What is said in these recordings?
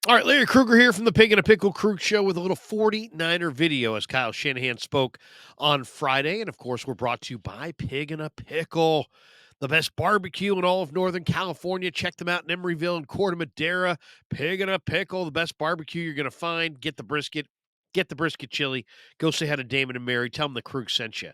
All right, Larry Kruger here from the Pig and a Pickle Crew Show with a little 49er video as Kyle Shanahan spoke on Friday. And of course, we're brought to you by Pig and a Pickle, the best barbecue in all of Northern California. Check them out in Emeryville and Corte Madera. Pig and a Pickle, the best barbecue you're going to find. Get the brisket chili. Go say hi to Damon and Mary. Tell them the Krug sent you.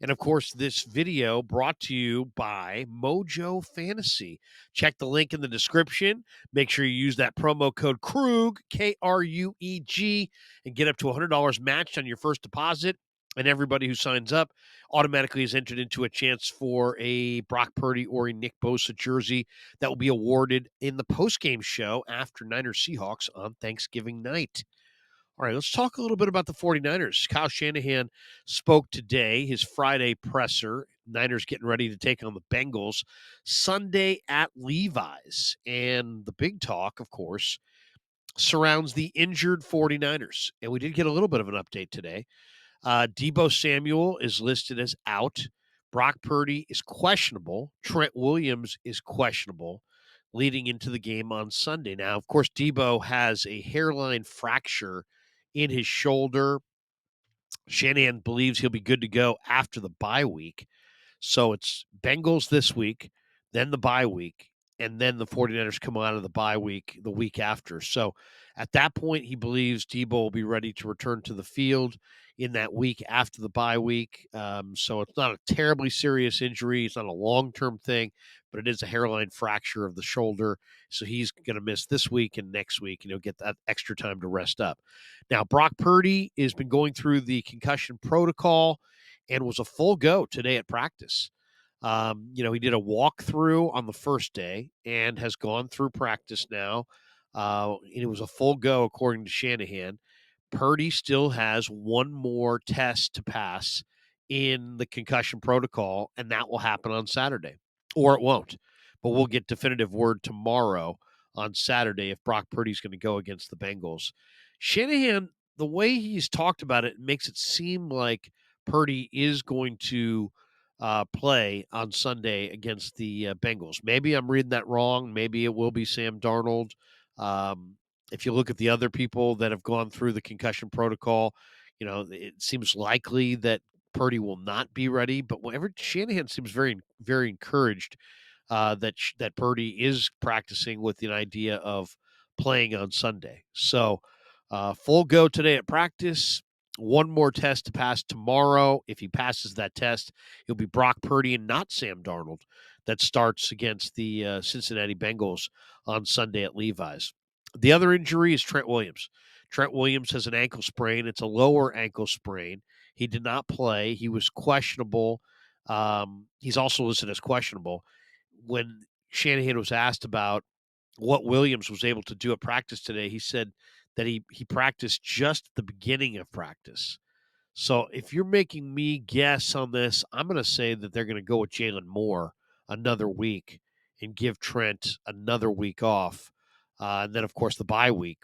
And of course, this video brought to you by Mojo Fantasy. Check the link in the description. Make sure you use that promo code Krug, K-R-U-E-G, and get up to $100 matched on your first deposit. And everybody who signs up automatically is entered into a chance for a Brock Purdy or a Nick Bosa jersey that will be awarded in the postgame show after Niners Seahawks on Thanksgiving night. All right, let's talk a little bit about the 49ers. Kyle Shanahan spoke today, his Friday presser. Niners getting ready to take on the Bengals Sunday at Levi's. And the big talk, of course, surrounds the injured 49ers. And we did get a little bit of an update today. Deebo Samuel is listed as out. Brock Purdy is questionable. Trent Williams is questionable leading into the game on Sunday. Now, of course, Deebo has a hairline fracture in his shoulder. Shanahan believes he'll be good to go after the bye week. So it's Bengals this week, then the bye week, and then the 49ers come out of the bye week the week after. So at that point, he believes Debo will be ready to return to the field in that week after the bye week. So it's not a terribly serious injury. It's not a long-term thing, but it is a hairline fracture of the shoulder. So he's going to miss this week and next week, and he'll get that extra time to rest up. Now, Brock Purdy has been going through the concussion protocol and was a full go today at practice. He did a walkthrough on the first day and has gone through practice now. And it was a full go, according to Shanahan. Purdy still has one more test to pass in the concussion protocol, and that will happen on Saturday, or it won't. But we'll get definitive word tomorrow on Saturday if Brock Purdy's going to go against the Bengals. Shanahan, the way he's talked about it, makes it seem like Purdy is going to play on Sunday against the Bengals. Maybe I'm reading that wrong. Maybe it will be Sam Darnold. If you look at the other people that have gone through the concussion protocol, it seems likely that Purdy will not be ready. But whenever Shanahan seems very, very encouraged that Purdy is practicing with an idea of playing on Sunday. So full go today at practice. One more test to pass tomorrow. If he passes that test, it'll be Brock Purdy and not Sam Darnold that starts against the Cincinnati Bengals on Sunday at Levi's. The other injury is Trent Williams. Trent Williams has an ankle sprain. It's a lower ankle sprain. He did not play. He was questionable. He's also listed as questionable. When Shanahan was asked about what Williams was able to do at practice today, he said that he practiced just at the beginning of practice. So if you're making me guess on this, I'm going to say that they're going to go with Jalen Moore another week and give Trent another week off. And then, of course, the bye week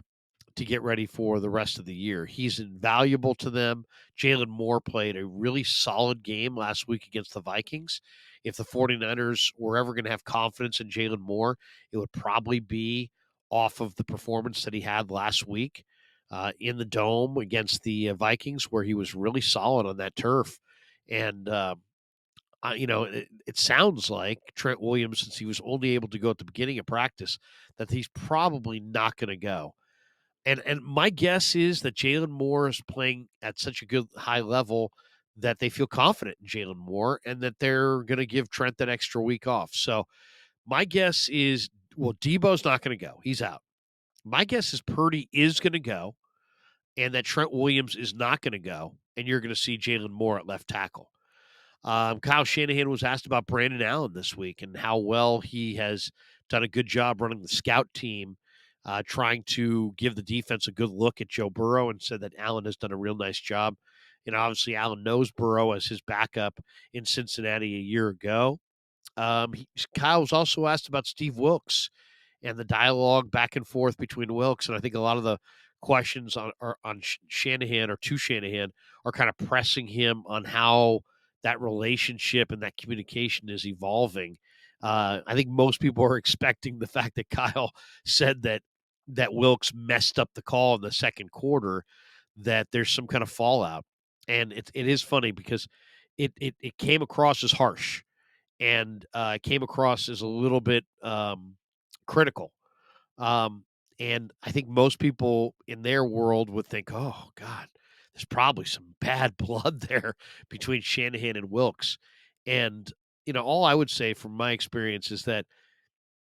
to get ready for the rest of the year. He's invaluable to them. Jalen Moore played a really solid game last week against the Vikings. If the 49ers were ever going to have confidence in Jalen Moore, it would probably be off of the performance that he had last week in the Dome against the Vikings, where he was really solid on that turf. And, it sounds like Trent Williams, since he was only able to go at the beginning of practice, that he's probably not going to go. And my guess is that Jalen Moore is playing at such a good high level that they feel confident in Jalen Moore and that they're going to give Trent that extra week off. So my guess is, well, Debo's not going to go. He's out. My guess is Purdy is going to go and that Trent Williams is not going to go, and you're going to see Jalen Moore at left tackle. Kyle Shanahan was asked about Brandon Allen this week and how well he has done a good job running the scout team, trying to give the defense a good look at Joe Burrow, and said that Allen has done a real nice job. And obviously, Allen knows Burrow as his backup in Cincinnati a year ago. Kyle was also asked about Steve Wilks and the dialogue back and forth between Wilks. And I think a lot of the questions on Shanahan or to Shanahan are kind of pressing him on how that relationship and that communication is evolving. I think most people are expecting the fact that Kyle said that that Wilkes messed up the call in the second quarter, that there's some kind of fallout. And it is funny because it came across as harsh, and it came across as a little bit critical. Um, and I think most people in their world would think, "Oh God, there's probably some bad blood there between Shanahan and Wilkes." And all I would say from my experience is that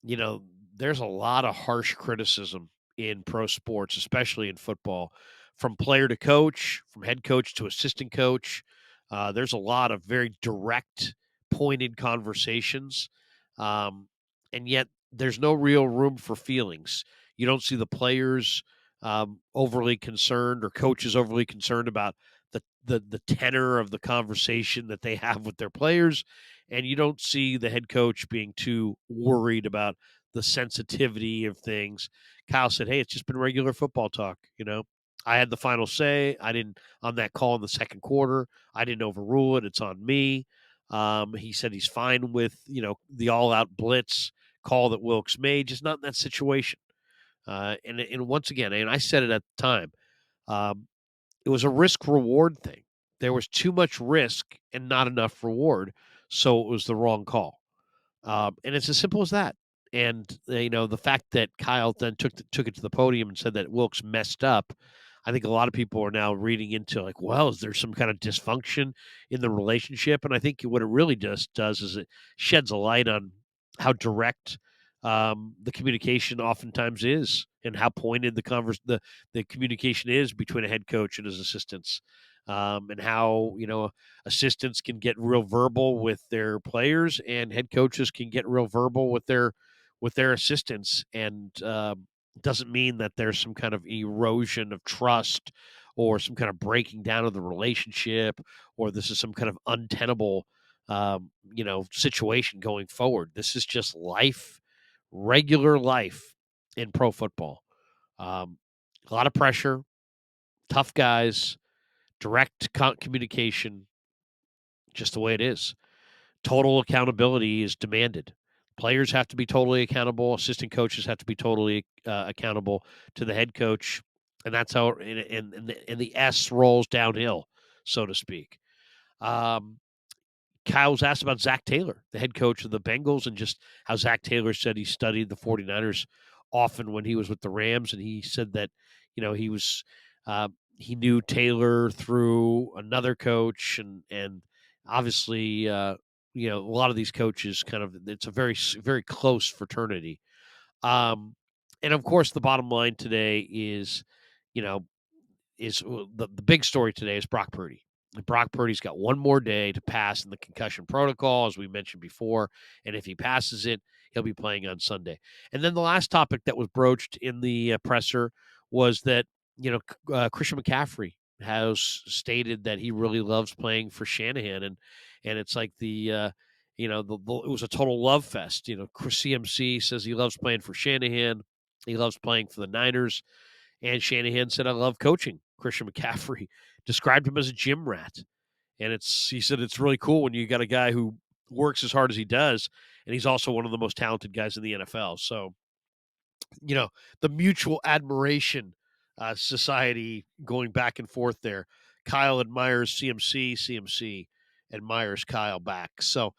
you know, there's a lot of harsh criticism in pro sports, especially in football, from player to coach, from head coach to assistant coach. There's a lot of very direct, pointed conversations. Um, and yet there's no real room for feelings. You don't see the players overly concerned or coaches overly concerned about the tenor of the conversation that they have with their players, and you don't see the head coach being too worried about the sensitivity of things. Kyle said, "Hey, it's just been regular football talk. I had the final say. I didn't on that call in the second quarter. I didn't overrule it. It's on me." He said he's fine with the all-out blitz call that Wilkes made, just not in that situation. And once again, and I said it at the time, um, it was a risk reward thing. There was too much risk and not enough reward, so it was the wrong call. And it's as simple as that. And the fact that Kyle then took it to the podium and said that Wilkes messed up, I think a lot of people are now reading into like, well, is there some kind of dysfunction in the relationship? And I think what it really does is it sheds a light on how direct the communication oftentimes is, and how pointed the communication is between a head coach and his assistants, and how assistants can get real verbal with their players, and head coaches can get real verbal with their assistants, and doesn't mean that there's some kind of erosion of trust or some kind of breaking down of the relationship, or this is some kind of untenable situation going forward. This is just life, regular life in pro football. um, a lot of pressure, tough guys, direct communication, just the way it is. Total accountability is demanded. Players have to be totally accountable. Assistant coaches have to be totally accountable to the head coach, and that's how. And the S rolls downhill, so to speak. Um, Kyle was asked about Zach Taylor, the head coach of the Bengals, and just how Zach Taylor said he studied the 49ers often when he was with the Rams. And he said that, uh, he knew Taylor through another coach. And obviously, a lot of these coaches it's a very, very close fraternity. Um, and of course, the bottom line today you know, the big story today is Brock Purdy. And Brock Purdy's got one more day to pass in the concussion protocol, as we mentioned before. And if he passes it, he'll be playing on Sunday. And then the last topic that was broached in the presser was that, Christian McCaffrey has stated that he really loves playing for Shanahan. And it's like it was a total love fest. Chris CMC says he loves playing for Shanahan. He loves playing for the Niners. And Shanahan said, "I love coaching." Christian McCaffrey described him as a gym rat. And he said it's really cool when you got a guy who works as hard as he does, and he's also one of the most talented guys in the NFL. So, you know, the mutual admiration society going back and forth there. Kyle admires CMC, CMC admires Kyle back. So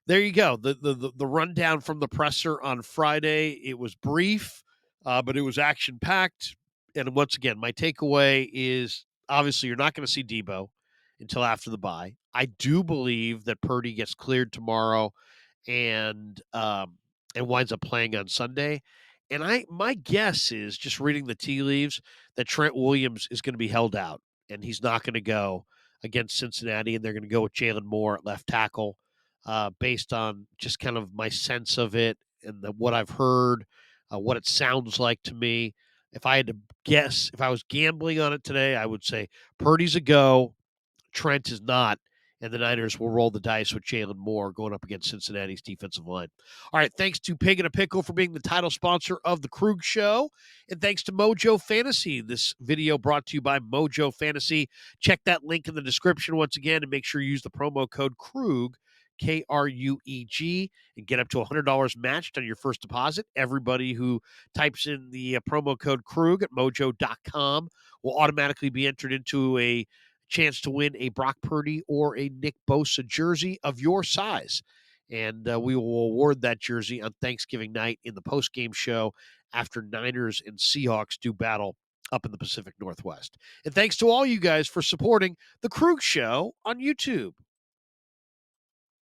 there you go. The rundown from the presser on Friday. It was brief, but it was action packed. And once again, my takeaway is obviously you're not going to see Debo until after the bye. I do believe that Purdy gets cleared tomorrow, and winds up playing on Sunday. And my guess is, just reading the tea leaves, that Trent Williams is going to be held out and he's not going to go against Cincinnati, and they're going to go with Jalen Moore at left tackle, based on just kind of my sense of it and what I've heard, what it sounds like to me. If I had to guess, if I was gambling on it today, I would say Purdy's a go, Trent is not, and the Niners will roll the dice with Jalen Moore going up against Cincinnati's defensive line. All right, thanks to Pig and a Pickle for being the title sponsor of the Krug Show, and thanks to Mojo Fantasy. This video brought to you by Mojo Fantasy. Check that link in the description once again, and make sure you use the promo code Krug, KRUEG, and get up to $100 matched on your first deposit. Everybody who types in the promo code Krug at mojo.com will automatically be entered into a chance to win a Brock Purdy or a Nick Bosa jersey of your size. And we will award that jersey on Thanksgiving night in the post-game show after Niners and Seahawks do battle up in the Pacific Northwest. And thanks to all you guys for supporting The Krug Show on YouTube.